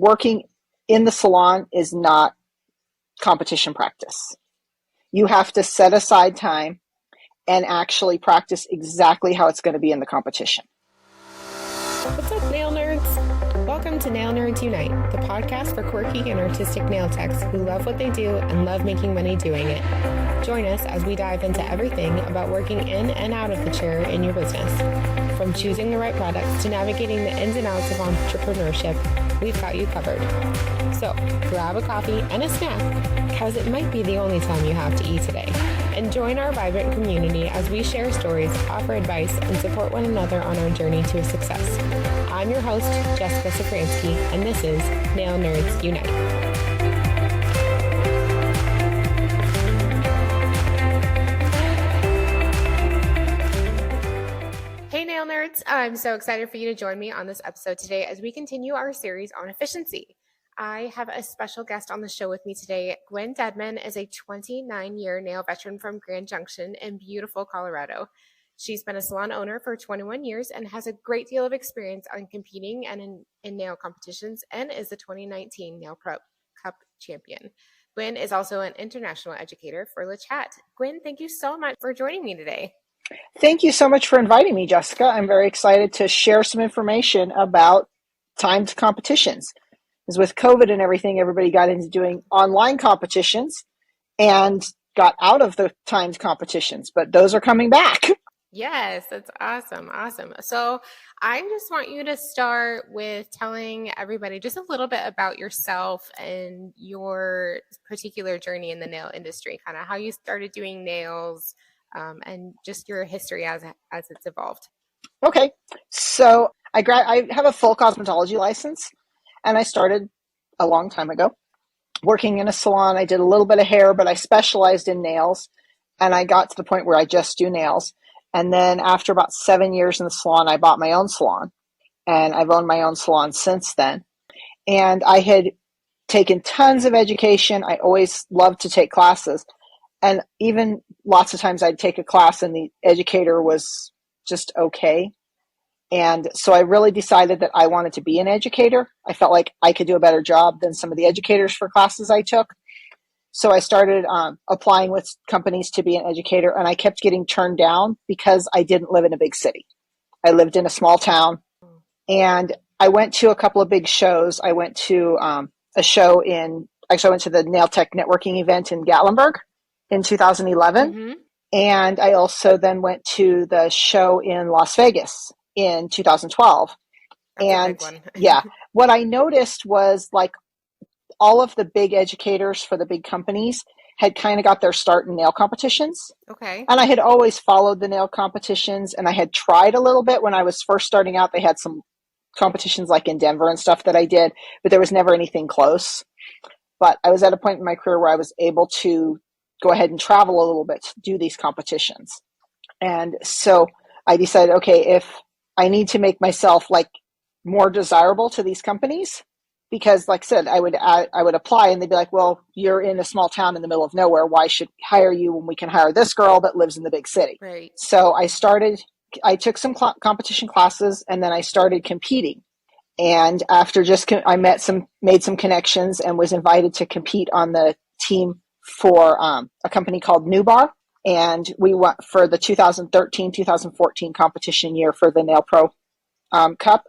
working in the salon is not competition practice. You have to set aside time and actually practice exactly how it's going to be in the competition. What's up, nail nerds? Welcome to Nail Nerds Unite, the podcast for quirky and artistic nail techs who love what they do and love making money doing it. Join us as we dive into everything about working in and out of the chair in your business. From choosing the right products to navigating the ins and outs of entrepreneurship, we've got you covered. So grab a coffee and a snack, because it might be the only time you have to eat today. And join our vibrant community as we share stories, offer advice, and support one another on our journey to success. I'm your host, Jessica Safransky, and this is Nail Nerds Unite. Hey Nail Nerds, I'm so excited for you to join me on this episode today as we continue our series on efficiency. I have a special guest on the show with me today. Guin Deadman is a 29-year nail veteran from Grand Junction in beautiful Colorado. She's been a salon owner for 21 years and has a great deal of experience on competing and in nail competitions, and is the 2019 Nailpro Cup Champion. Guin is also an international educator for Le Chat. Guin, thank you so much for joining me today. Thank you so much for inviting me, Jessica. I'm very excited to share some information about timed competitions. Because with COVID and everything, everybody got into doing online competitions and got out of the timed competitions, but those are coming back. Yes, that's awesome. Awesome. So I just want you to start with telling everybody just a little bit about yourself and your particular journey in the nail industry, kind of how you started doing nails, and just your history as it's evolved. Okay. So I have a full cosmetology license, and I started a long time ago working in a salon. I did a little bit of hair, but I specialized in nails, and I got to the point where I just do nails. And then after about 7 years in the salon, I bought my own salon, and I've owned my own salon since then. And I had taken tons of education. I always loved to take classes. And even lots of times I'd take a class and the educator was just okay. And so I really decided that I wanted to be an educator. I felt like I could do a better job than some of the educators for classes I took. So I started applying with companies to be an educator, and I kept getting turned down because I didn't live in a big city. I lived in a small town, and I went to a couple of big shows. I went to a show I went to the Nail Tech networking event in Gatlinburg in 2011. Mm-hmm. And I also then went to the show in Las Vegas in 2012. That's and a big one. Yeah, what I noticed was like all of the big educators for the big companies had kind of got their start in nail competitions. Okay. And I had always followed the nail competitions, and I had tried a little bit when I was first starting out. They had some competitions like in Denver and stuff that I did, but there was never anything close. But I was at a point in my career where I was able to go ahead and travel a little bit to do these competitions. And so I decided, okay, if I need to make myself like more desirable to these companies, because like I said, I would apply and they'd be like, well, you're in a small town in the middle of nowhere. Why should we hire you when we can hire this girl that lives in the big city? Right. So I took some competition classes, and then I started competing. And after I made some connections and was invited to compete on the team for a company called New Bar. And we went for the 2013-2014 competition year for the Nailpro Cup.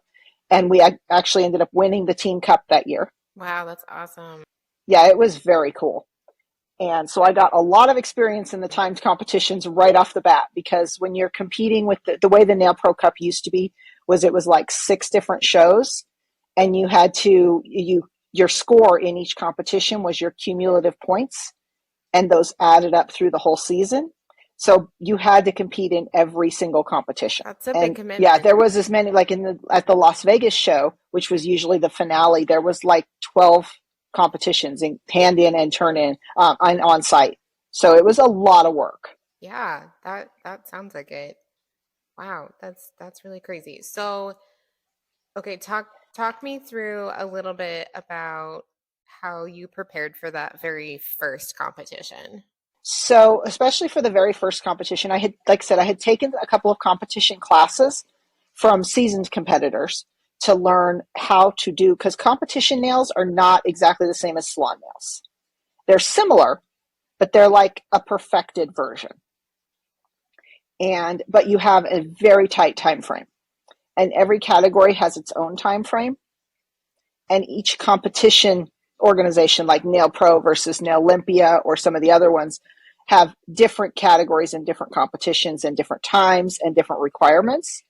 And we actually ended up winning the team cup that year. Wow, that's awesome. Yeah, it was very cool. And so I got a lot of experience in the timed competitions right off the bat, because when you're competing with the way the Nailpro Cup used to be, it was like 6 different shows, and you had to, your score in each competition was your cumulative points, and those added up through the whole season. So you had to compete in every single competition. That's a big commitment. Yeah, there was as many, like at the Las Vegas show, which was usually the finale, there was like 12 competitions in hand in and turn in on site. So it was a lot of work. Yeah, that sounds like it. Wow, that's really crazy. So, okay, talk me through a little bit about how you prepared for that very first competition. So, especially for the very first competition, I had taken a couple of competition classes from seasoned competitors to learn how to do, because competition nails are not exactly the same as salon nails. They're similar, but they're like a perfected version. But you have a very tight time frame, and every category has its own time frame. And each competition organization, like Nail Pro versus Nail Olympia or some of the other ones, have different categories and different competitions and different times and different requirements.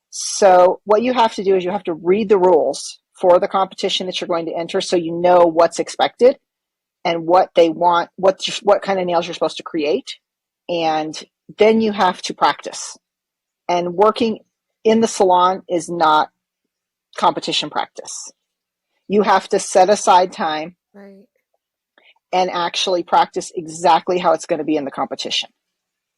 So what you have to do is you have to read the rules for the competition that you're going to enter, so you know what's expected and what they want, what kind of nails you're supposed to create. And then you have to practice. And working in the salon is not competition practice. You have to set aside time, Right. and actually practice exactly how it's going to be in the competition.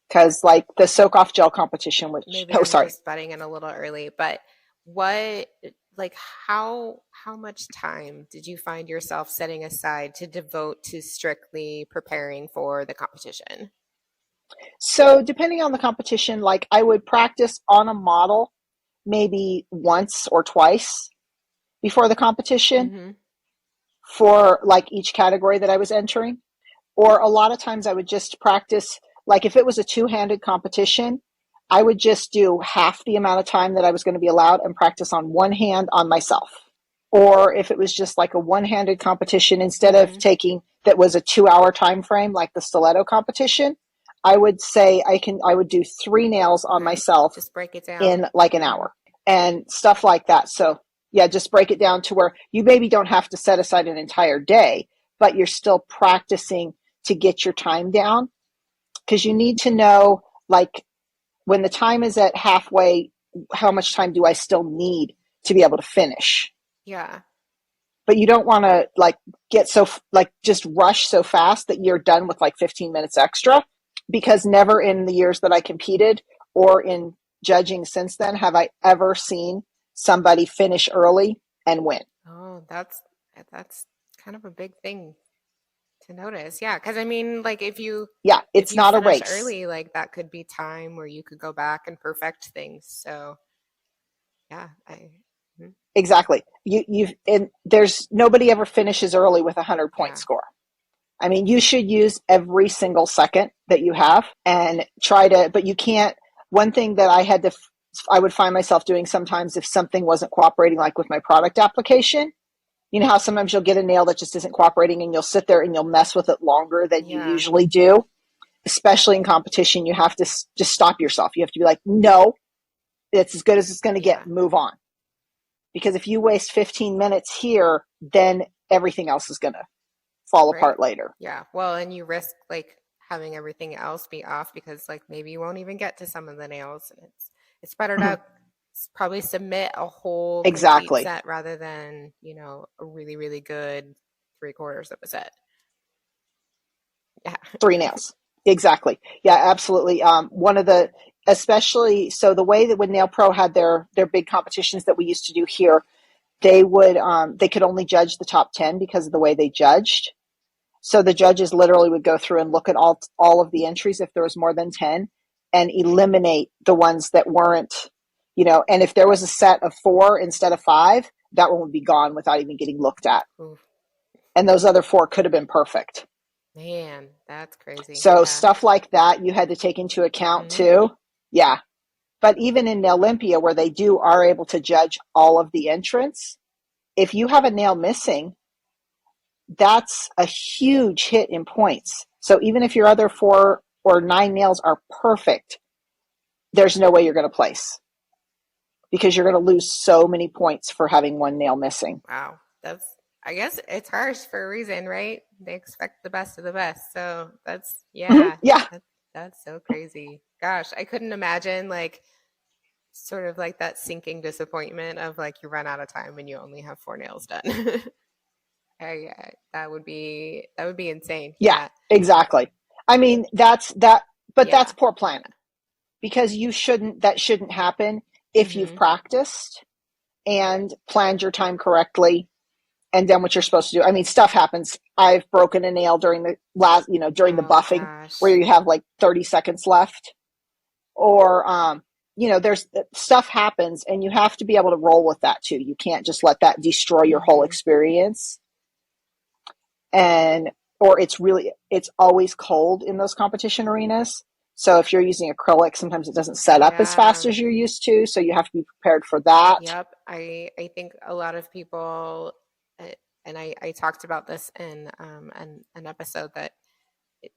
Because like the soak off gel competition, which, Maybe I'm just butting in a little early, but what, like, how much time did you find yourself setting aside to devote to strictly preparing for the competition? So depending on the competition, like I would practice on a model maybe once or twice before the competition Mm-hmm. for like each category that I was entering. Or a lot of times I would just practice, like if it was a two-handed competition, I would just do half the amount of time that I was going to be allowed and practice on one hand on myself. Or if it was just like a one-handed competition, instead of Mm-hmm. taking that was a 2-hour time frame like the stiletto competition, I would say I would do 3 nails on Right. myself Just break it down. in like an hour and stuff like that. So yeah, just break it down to where you maybe don't have to set aside an entire day, but you're still practicing to get your time down, because you need to know, like, when the time is at halfway, how much time do I still need to be able to finish? Yeah. But you don't want to like get so like just rush so fast that you're done with like 15 minutes extra, because never in the years that I competed or in judging since then have I ever seen somebody finish early and win. Oh, that's kind of a big thing to notice. Yeah, because I mean, like Yeah, if it's you not a finish race. early, like that could be time where you could go back and perfect things. So yeah, mhm. Exactly. You've and there's nobody ever finishes early with a 100-point Yeah, score. I mean, you should use every single second that you have and try to, but you can't. One thing that I would find myself doing sometimes if something wasn't cooperating, like with my product application, you know how sometimes you'll get a nail that just isn't cooperating and you'll sit there and you'll mess with it longer than you yeah, usually do. Especially in competition, you have to just stop yourself. You have to be like, no, it's as good as it's going to yeah, get. Move on. Because if you waste 15 minutes here, then everything else is going to fall right. apart later. Yeah. Well, and you risk like having everything else be off because like maybe you won't even get to some of the nails, and it's better to probably submit a whole complete Exactly. set rather than, a really, really good three-quarters of a set. Yeah. 3 nails. Exactly. Yeah, absolutely. One of the, especially, so the way that when Nail Pro had their big competitions that we used to do here, they could only judge the top 10 because of the way they judged. So the judges literally would go through and look at all of the entries if there was more than 10 and eliminate the ones that weren't, and if there was a set of 4 instead of 5, that one would be gone without even getting looked at. Oof, And those other 4 could have been perfect. man, that's crazy. So Yeah. stuff like that you had to take into account Hmm. too. Yeah. But even in Olympia, where they are able to judge all of the entrants, if you have a nail missing, that's a huge hit in points. So even if your other 4 or 9 nails are perfect, there's no way you're going to place, because you're going to lose so many points for having one nail missing. Wow. I guess it's harsh for a reason, right? They expect the best of the best. So Mm-hmm. yeah, Yeah. that's so crazy. Gosh, I couldn't imagine like sort of like that sinking disappointment of like you run out of time and you only have 4 nails done. That would be insane. Yeah, Yeah. exactly. I mean, but that's Yeah. poor planning, because that shouldn't happen if you've Hmm. practiced and planned your time correctly and done what you're supposed to do. I mean, stuff happens. I've broken a nail during during the Oh buffing, where gosh. you have like 30 seconds left, or there's stuff happens and you have to be able to roll with that too. You can't just let that destroy your whole Mm-hmm. experience. And, or it's always cold in those competition arenas. So if you're using acrylic, sometimes it doesn't set up as fast Yeah. as you're used to. So you have to be prepared for that. Yep. I think a lot of people, uh, and I talked about this in an episode that it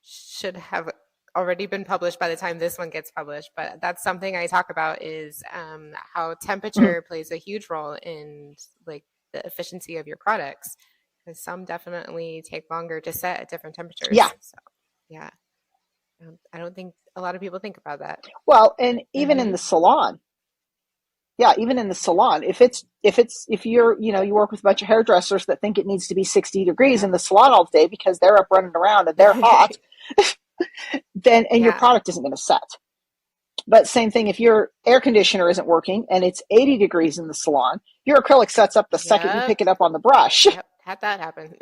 should have already been published by the time this one gets published. But that's something I talk about is how Mhm. temperature plays a huge role in like the efficiency of your products, because some definitely take longer to set at different Yeah. temperatures. So yeah, I don't think a lot of people think about that. Well, and even in Mm-hmm. the salon, yeah, even in the salon, if you're, you work with a bunch of hairdressers that think it needs to be 60 degrees Yep. in the salon all day because they're up running around and they're hot, then, and your Yeah. product isn't going to set. But same thing, if your air conditioner isn't working and it's 80 degrees in the salon, your acrylic sets up the second you Yep. pick it up on the brush. Yep. Had that happen.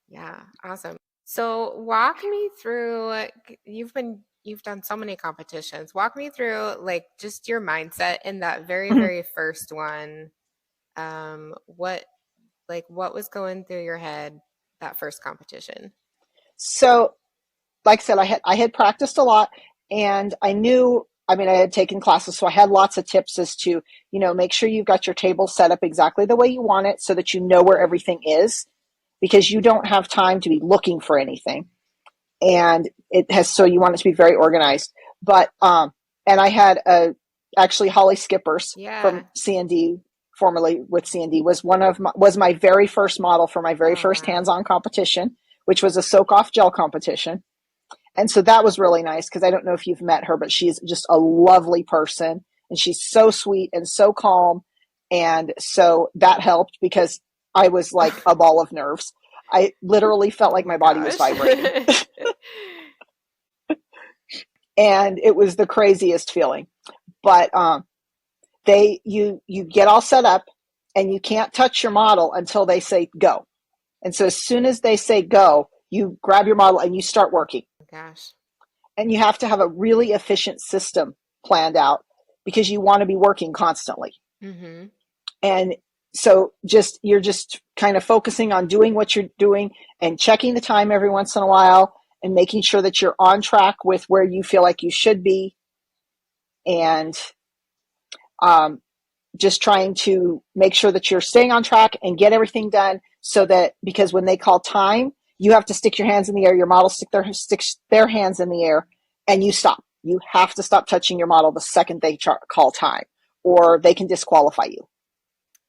Yeah. Awesome. So walk me through, you've done so many competitions. Walk me through like just your mindset in that very, very first one. What what was going through your head that first competition? So, like I said, I had practiced a lot, and I knew. I mean, I had taken classes, so I had lots of tips as to, make sure you've got your table set up exactly the way you want it, so that you know where everything is, because you don't have time to be looking for anything, and so you want it to be very organized. But and I had actually Holly Skippers from Yeah. CND, formerly with CND, was my very first model for my very Oh, first wow. hands-on competition, which was a soak-off gel competition. And so that was really nice because I don't know if you've met her, but she's just a lovely person and she's so sweet and so calm. And so that helped because I was like a ball of nerves. I literally felt Oh like my my body was gosh. vibrating, and it was the craziest feeling. But you get all set up and you can't touch your model until they say go. And so as soon as they say go, you grab your model and you start working. Oh gosh. And you have to have a really efficient system planned out because you want to be working constantly. Mm-hmm. And so you're just kind of focusing on doing what you're doing and checking the time every once in a while and making sure that you're on track with where you feel like you should be, and um, just trying to make sure that you're staying on track and get everything done, so that because when they call time, you have to stick your hands in the air, your model sticks their hands in the air, and you stop. You have to stop touching your model the second they call time, or they can disqualify you.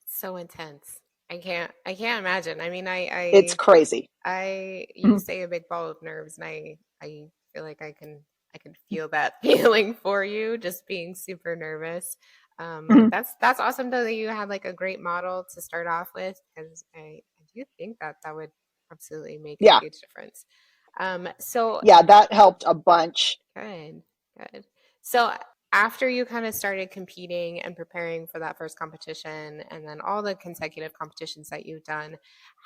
So intense. I can't imagine. I mean, It's crazy. you Mhm. say a big ball of nerves, and I feel like I can feel that feeling for you, just being super nervous. Mhm. That's awesome though that you had like a great model to start off with, because I do think that that would absolutely make a Yeah. huge difference. So Yeah, that helped a bunch. good, good. So after you kind of started competing and preparing for that first competition and then all the consecutive competitions that you've done,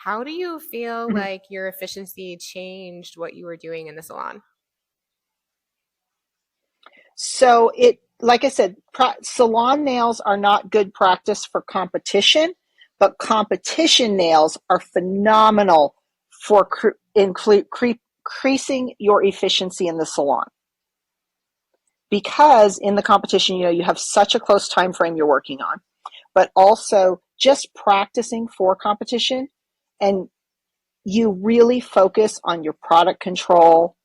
how do you feel Mhm. like your efficiency changed what you were doing in the salon? So like I said, salon nails are not good practice for competition, but competition nails are phenomenal for increasing your efficiency in the salon. Because in the competition, you have such a close time frame you're working on, but also just practicing for competition, and you really focus on your product control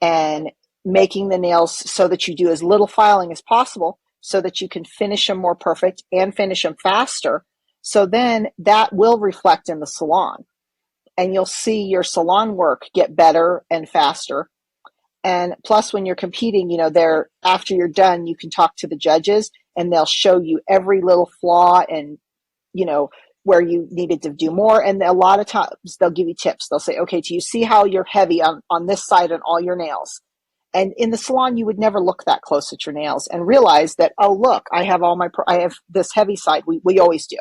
and making the nails so that you do as little filing as possible so that you can finish them more perfect and finish them faster. So then that will reflect in the salon, and you'll see your salon work get better and faster. And plus, when you're competing, there, after you're done, you can talk to the judges and they'll show you every little flaw and, you know, where you needed to do more. And a lot of times they'll give you tips. They'll say, okay, do you see how you're heavy on this side on all your nails? And in the salon, you would never look that close at your nails and realize that, oh, look, I have this heavy side. We always do.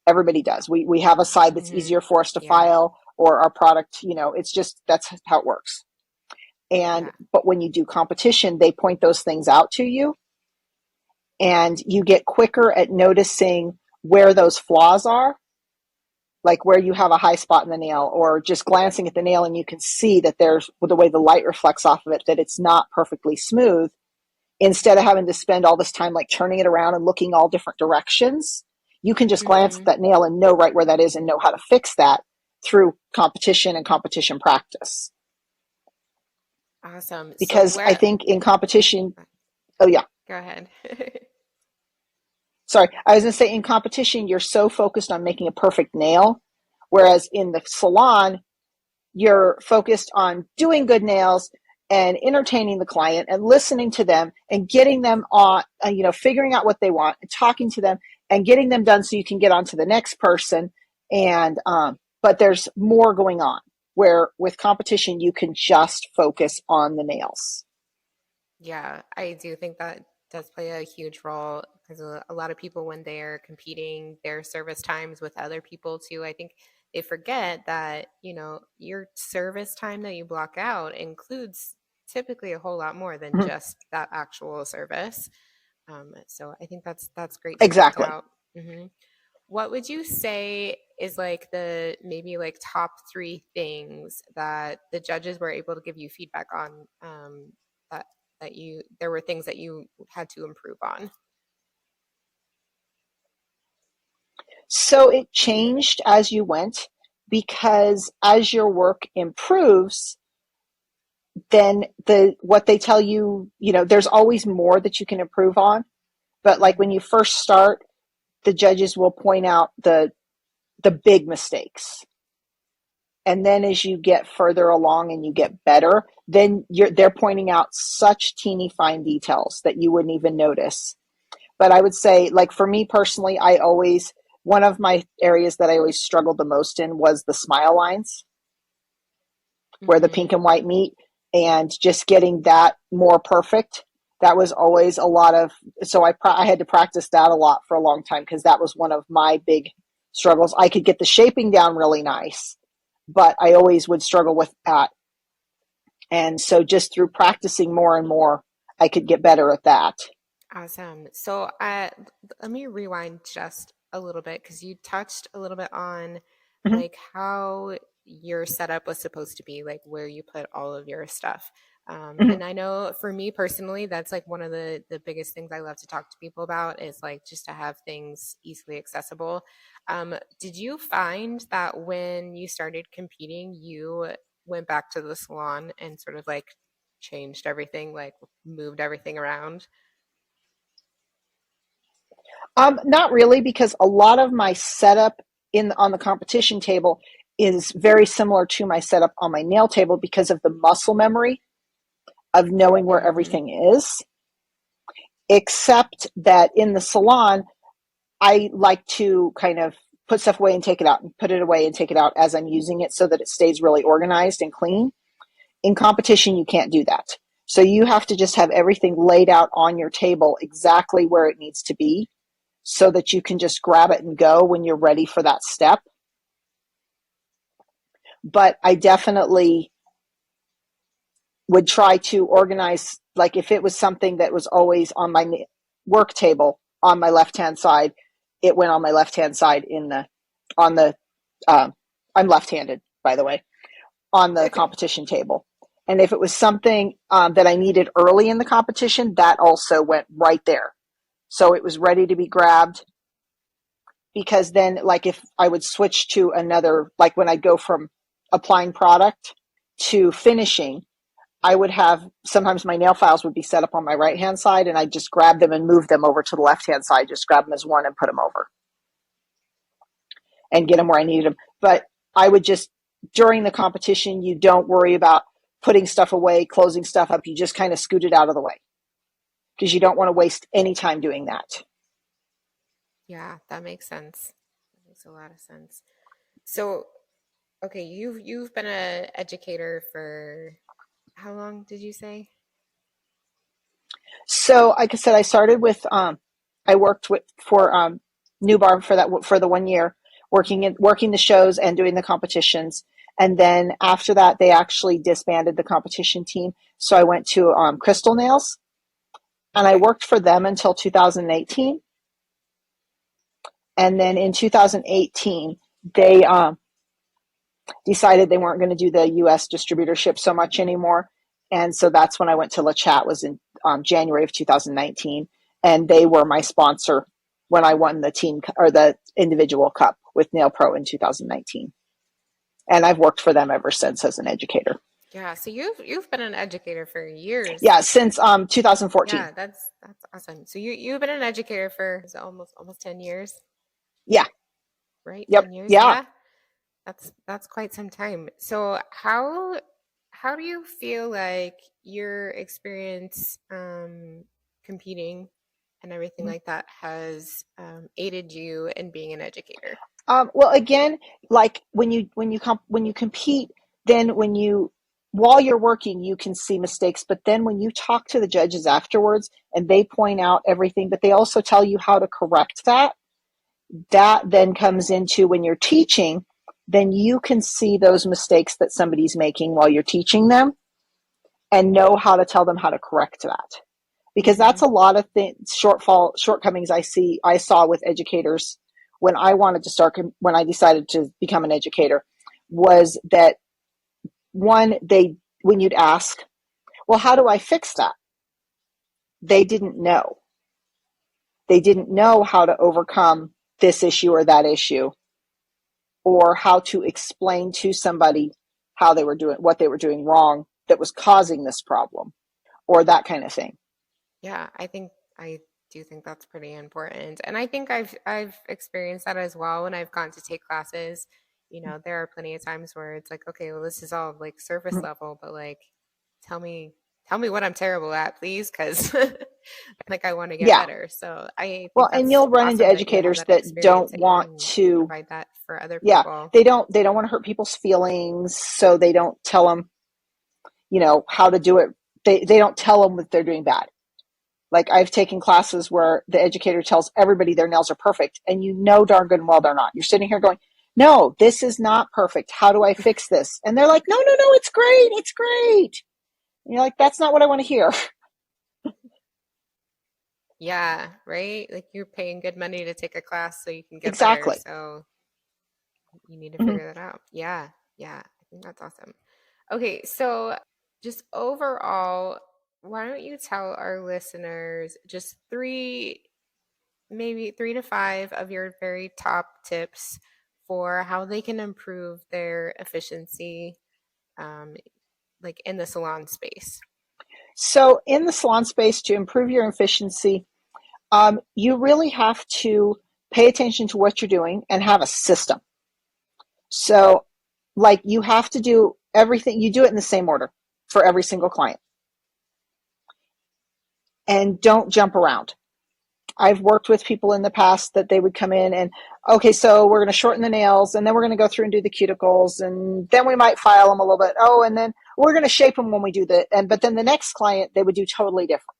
Everybody does. We have a side that's Hmm. easier for us to Yeah. file, or our product, it's just, that's how it works. And, Yeah. but when you do competition, they point those things out to you and you get quicker at noticing where those flaws are, like where you have a high spot in the nail, or just glancing at the nail and you can see that there's the way the light reflects off of it, that it's not perfectly smooth, instead of having to spend all this time like turning it around and looking all different directions. You can just glance at Mm-hmm. that nail and know right where that is and know how to fix that through competition and competition practice. Awesome. So Because I where, think in competition, oh yeah, go ahead. sorry, I was going to say in competition, you're so focused on making a perfect nail, whereas in the salon, you're focused on doing good nails and entertaining the client and listening to them and getting them on, figuring out what they want and talking to them and getting them done so you can get on to the next person. And, but there's more going on, where with competition, you can just focus on the nails. Yeah, I do think that does play a huge role because a lot of people, when they're competing their service times with other people too, I think they forget that, your service time that you block out includes typically a whole lot more than Mhm. just that actual service. So I think that's great to point Exactly. out. hmm What would you say is like the maybe like top three things that the judges were able to give you feedback on, that there were things that you had to improve on? So it changed as you went, because as your work improves, then what they tell you, there's always more that you can improve on. But like when hmm you first start, the judges will point out the big mistakes. And then as you get further along and you get better, then they're pointing out such teeny fine details that you wouldn't even notice. But I would say, like for me personally, one of my areas that I always struggled the most in was the smile lines, where the hmm pink and white meet, and just getting that more perfect. That was always a lot of, so I had to practice that a lot for a long time, because that was one of my big struggles. I could get the shaping down really nice, but I always would struggle with that. And so just through practicing more and more, I could get better at that. Awesome. So let me rewind just a little bit because you touched a little bit on Mm-hmm. like how your setup was supposed to be, like where you put all of your stuff. Mm-hmm. And I know for me personally, that's like one of the biggest things I love to talk to people about is like just to have things easily accessible. Did you find that when you started competing, you went back to the salon and sort of like changed everything, like moved everything around? Not really, because a lot of my setup on the competition table is very similar to my setup on my nail table, because of the muscle memory of knowing where hmm everything is. Except that in the salon, I like to kind of put stuff away and take it out, and put it away and take it out as I'm using it, so that it stays really organized and clean. In competition, you can't do that. So you have to just have everything laid out on your table exactly where it needs to be, so that you can just grab it and go when you're ready for that step. But I definitely would try to organize, like if it was something that was always on my work table on my left hand side, it went on my left hand side on the, um, I'm left handed, by the way, on the competition table. And if it was something that I needed early in the competition, that also went right there. So it was ready to be grabbed, because then, like if I would switch to another, like when I go from applying product to finishing, I would have, sometimes my nail files would be set up on my right hand side, and I'd just grab them and move them over to the left hand side, just grab them as one and put them over and get them where I needed them. But I would just, during the competition, you don't worry about putting stuff away, closing stuff up. You just kind of scoot it out of the way, because you don't want to waste any time doing that. Yeah, that makes sense. That makes a lot of sense. So, okay, you've been an educator for how long did you say? So, like I said, I started with, I worked for New Bar for the 1 year, working the shows and doing the competitions. And then after that, they actually disbanded the competition team. So I went to Crystal Nails, and I Okay. worked for them until 2018. And then in 2018, they decided they weren't going to do the U.S. distributorship so much anymore. And so that's when I went to Le Chat, was in January of 2019. And they were my sponsor when I won the team or the individual cup with Nailpro in 2019. And I've worked for them ever since as an educator. Yeah, so you've been an educator for years. Yeah, since 2014. Yeah, that's awesome. So you've been an educator for almost 10 years, Yeah. right? Yep. 10 years. Yeah. Yeah. That's quite some time. So how do you feel like your experience competing and everything like that has aided you in being an educator? Well, again, like when you compete, then while you're working, you can see mistakes. But then when you talk to the judges afterwards, and they point out everything, but they also tell you how to correct that. That then comes into when you're teaching. Then you can see those mistakes that somebody's making while you're teaching them, and know how to tell them how to correct that. Because that's Hmm. a lot of shortcomings I saw with educators when when I decided to become an educator, was that one, when you'd ask, well, how do I fix that? They didn't know. They didn't know how to overcome this issue or that issue, or how to explain to somebody what they were doing wrong that was causing this problem, or that kind of thing. Yeah, I do think that's pretty important. And I think I've experienced that as well when I've gone to take classes. There are plenty of times where it's like, okay, well, this is all like surface level, but like tell me tell me what I'm terrible at, please, because like I want to get Yeah. better. So I Well, think and that's you'll run into awesome that you have educators that that experience don't that you want can to. provide that for other Yeah, people. they don't want to hurt people's feelings, so they don't tell them, how to do it. They don't tell them that they're doing bad. Like, I've taken classes where the educator tells everybody their nails are perfect, and darn good and well they're not. You're sitting here going, no, this is not perfect. How do I fix this? And they're like, no, no, no, it's great. It's great. And you're like, that's not what I want to hear. Yeah, right? Like you're paying good money to take a class so you can get better. Exactly. So you need to Mhm. figure that out. Yeah, yeah. I think that's awesome. Okay, so just overall, why don't you tell our listeners just maybe 3 to 5 of your very top tips for how they can improve their efficiency, um, like in the salon space? So, in the salon space, to improve your efficiency, you really have to pay attention to what you're doing and have a system. So, like, you have to do everything, you do it in the same order for every single client, and don't jump around. I've worked with people in the past that they would come in and, okay, so we're going to shorten the nails, and then we're going to go through and do the cuticles, and then we might file them a little bit. Oh, and then we're going to shape them when we do but then the next client, they would do totally different.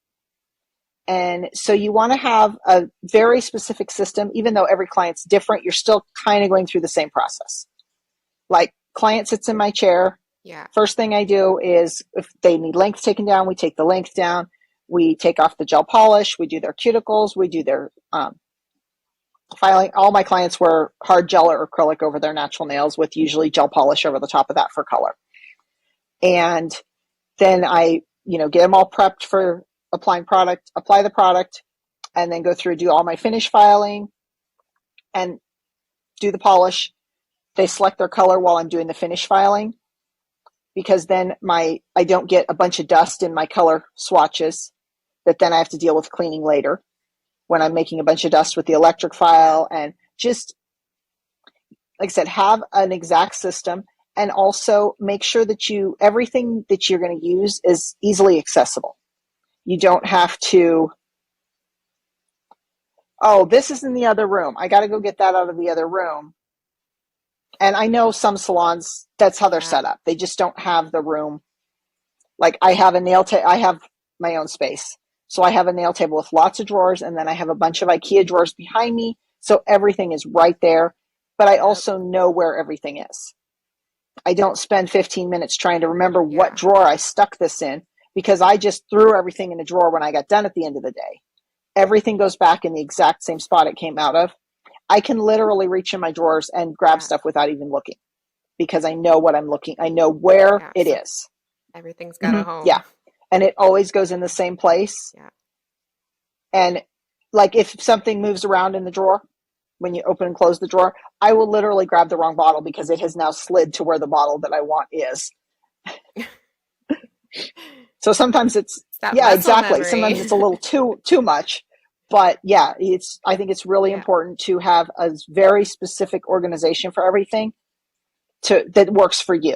And so you want to have a very specific system. Even though every client's different, you're still kind of going through the same process. Like, client sits in my chair. Yeah. First thing I do is, if they need length taken down, we take the length down. We take off the gel polish. We do their cuticles. We do their filing. All my clients wear hard gel or acrylic over their natural nails, with usually gel polish over the top of that for color. And then I, get them all prepped for apply the product, and then go through, do all my finish filing, and do the polish. They select their color while I'm doing the finish filing, because then I don't get a bunch of dust in my color swatches that then I have to deal with cleaning later when I'm making a bunch of dust with the electric file. And just, like I said, have an exact system, and also make sure that everything that you're going to use is easily accessible. You don't have to, oh, this is in the other room, I got to go get that out of the other room. And I know some salons, that's how they're Yeah. set up. They just don't have the room. Like, I have I have my own space. So I have a nail table with lots of drawers, and then I have a bunch of IKEA drawers behind me. So everything is right there, but I Yep. also know where everything is. I don't spend 15 minutes trying to remember what Yeah. drawer I stuck this in, because I just threw everything in a drawer when I got done at the end of the day. Everything goes back in the exact same spot it came out of. I can literally reach in my drawers and grab Yeah. stuff without even looking, because I know what I'm looking. I know where Yeah. it So is. everything's got a home. Yeah. And it always goes in the same place. Yeah. And like if something moves around in the drawer, when you open and close the drawer, I will literally grab the wrong bottle because it has now slid to where the bottle that I want is. So sometimes it's that yeah, muscle exactly. memory. Sometimes it's a little too much. But yeah, I think it's really Yeah. important to have a very specific organization for everything that works for you.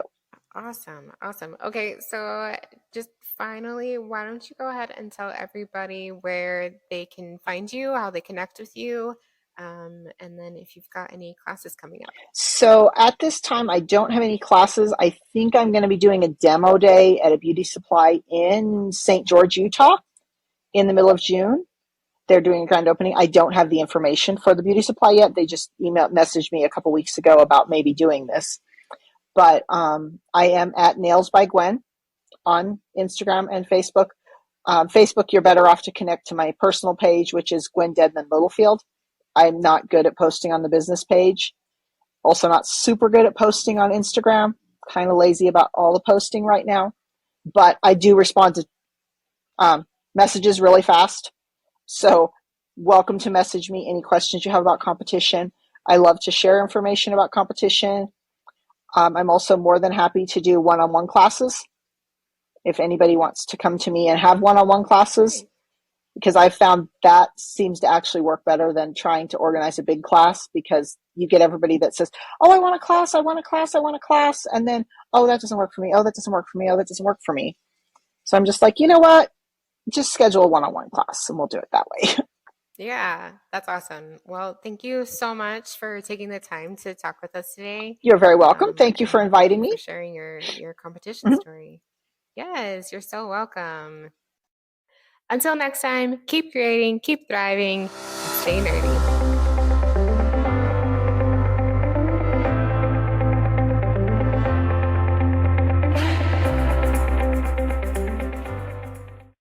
Awesome. Awesome. Okay, so just finally, why don't you go ahead and tell everybody where they can find you, how they connect with you, and then if you've got any classes coming up. So at this time, I don't have any classes. I think I'm going to be doing a demo day at a beauty supply in St. George, Utah in the middle of June. They're doing a grand opening. I don't have the information for the beauty supply yet. They just messaged me a couple weeks ago about maybe doing this. But I am at Nails by Gwen on Instagram and Facebook. Facebook, you're better off to connect to my personal page, which is Guin Deadman Littlefield. I'm not good at posting on the business page. Also not super good at posting on Instagram. Kind of lazy about all the posting right now. But I do respond to messages really fast. So welcome to message me any questions you have about competition. I love to share information about competition. I'm also more than happy to do one-on-one classes if anybody wants to come to me and have one-on-one classes, Great. because I've found that seems to actually work better than trying to organize a big class, because you get everybody that says, oh, I want a class, I want a class, I want a class. And then, oh, that doesn't work for me. Oh, that doesn't work for me. Oh, that doesn't work for me. So I'm just like, you know what? Just schedule a one-on-one class and we'll do it that way. Yeah, that's awesome. Well, thank you so much for taking the time to talk with us today. You're very welcome. Thank you for And thank inviting you me. for sharing your competition Mhm. story. Yes, you're so welcome. Until next time, keep creating, keep thriving, and stay nerdy.